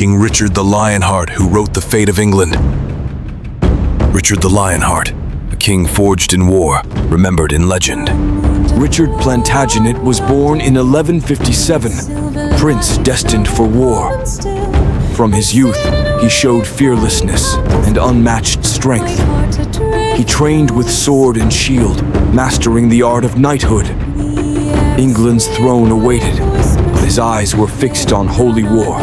King Richard the Lionheart, who wrote the fate of England. Richard the Lionheart, a king forged in war, remembered in legend. Richard Plantagenet was born in 1157, prince destined for war. From his youth, he showed fearlessness and unmatched strength. He trained with sword and shield, mastering the art of knighthood. England's throne awaited, but his eyes were fixed on holy war.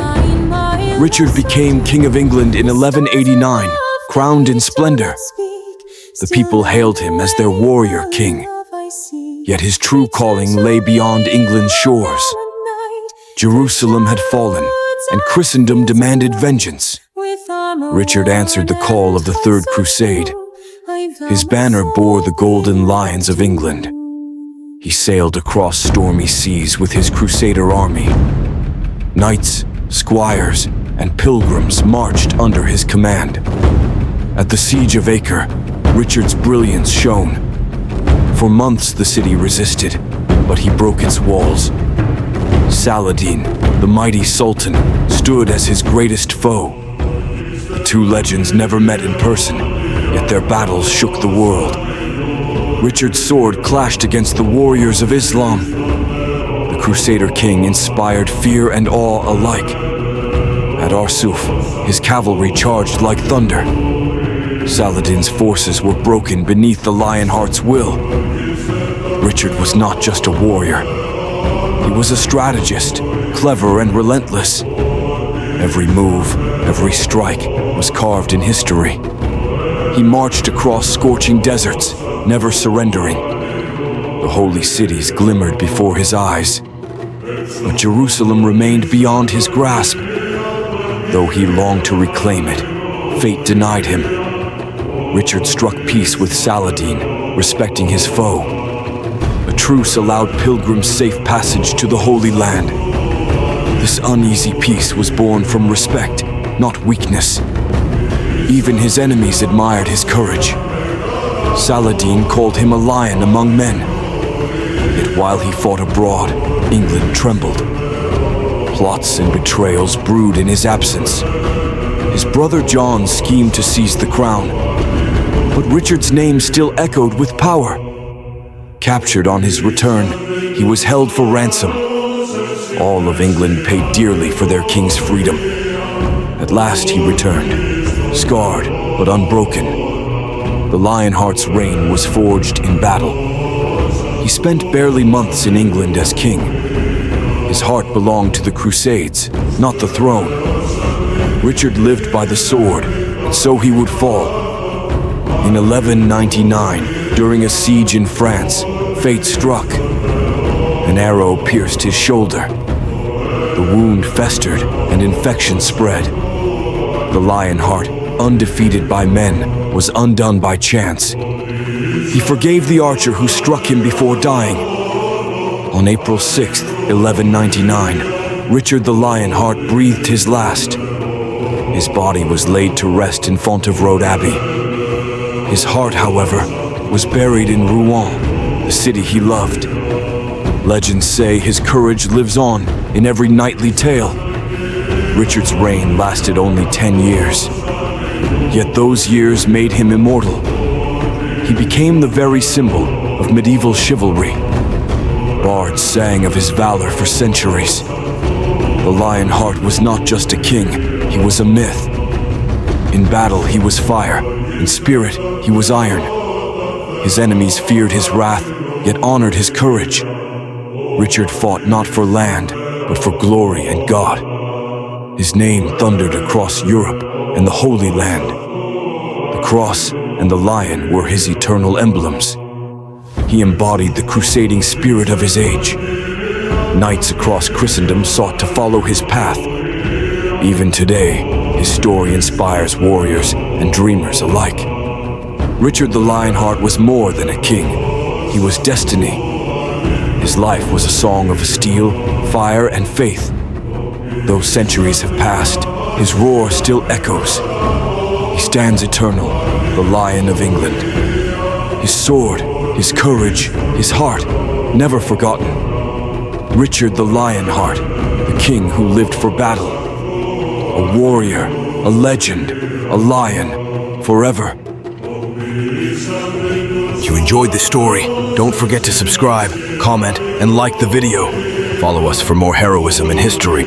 Richard became King of England in 1189, crowned in splendor. The people hailed him as their warrior king. Yet his true calling lay beyond England's shores. Jerusalem had fallen, and Christendom demanded vengeance. Richard answered the call of the Third Crusade. His banner bore the golden lions of England. He sailed across stormy seas with his crusader army. Knights, squires, and pilgrims marched under his command. At the Siege of Acre, Richard's brilliance shone. For months the city resisted, but he broke its walls. Saladin, the mighty sultan, stood as his greatest foe. The two legends never met in person, yet their battles shook the world. Richard's sword clashed against the warriors of Islam. The Crusader king inspired fear and awe alike. At Arsuf, his cavalry charged like thunder. Saladin's forces were broken beneath the Lionheart's will. Richard was not just a warrior. He was a strategist, clever and relentless. Every move, every strike was carved in history. He marched across scorching deserts, never surrendering. The holy cities glimmered before his eyes. But Jerusalem remained beyond his grasp. Though he longed to reclaim it, fate denied him. Richard struck peace with Saladin, respecting his foe. A truce allowed pilgrims safe passage to the Holy Land. This uneasy peace was born from respect, not weakness. Even his enemies admired his courage. Saladin called him a lion among men. Yet while he fought abroad, England trembled. Plots and betrayals brewed in his absence. His brother John schemed to seize the crown, but Richard's name still echoed with power. Captured on his return, he was held for ransom. All of England paid dearly for their king's freedom. At last he returned, scarred but unbroken. The Lionheart's reign was forged in battle. He spent barely months in England as king. His heart belonged to the Crusades, not the throne. Richard lived by the sword, and so he would fall. In 1199, during a siege in France, fate struck. An arrow pierced his shoulder. The wound festered and infection spread. The Lionheart, undefeated by men, was undone by chance. He forgave the archer who struck him before dying. On April 6, 1199, Richard the Lionheart breathed his last. His body was laid to rest in Fontevraud Abbey. His heart, however, was buried in Rouen, the city he loved. Legends say his courage lives on in every knightly tale. Richard's reign lasted only 10 years. Yet those years made him immortal. He became the very symbol of medieval chivalry. Bards sang of his valor for centuries. The Lionheart was not just a king, he was a myth. In battle, he was fire. In spirit, he was iron. His enemies feared his wrath, yet honored his courage. Richard fought not for land, but for glory and God. His name thundered across Europe and the Holy Land. The cross and the lion were his eternal emblems. He embodied the crusading spirit of his age. Knights across Christendom sought to follow his path. Even today, his story inspires warriors and dreamers alike. Richard the Lionheart was more than a king. He was destiny. His life was a song of steel, fire, and faith. Though centuries have passed, his roar still echoes. He stands eternal, the Lion of England. His sword, his courage, his heart, never forgotten. Richard the Lionheart, the king who lived for battle. A warrior, a legend, a lion, forever. If you enjoyed this story, don't forget to subscribe, comment, and like the video. Follow us for more heroism in history.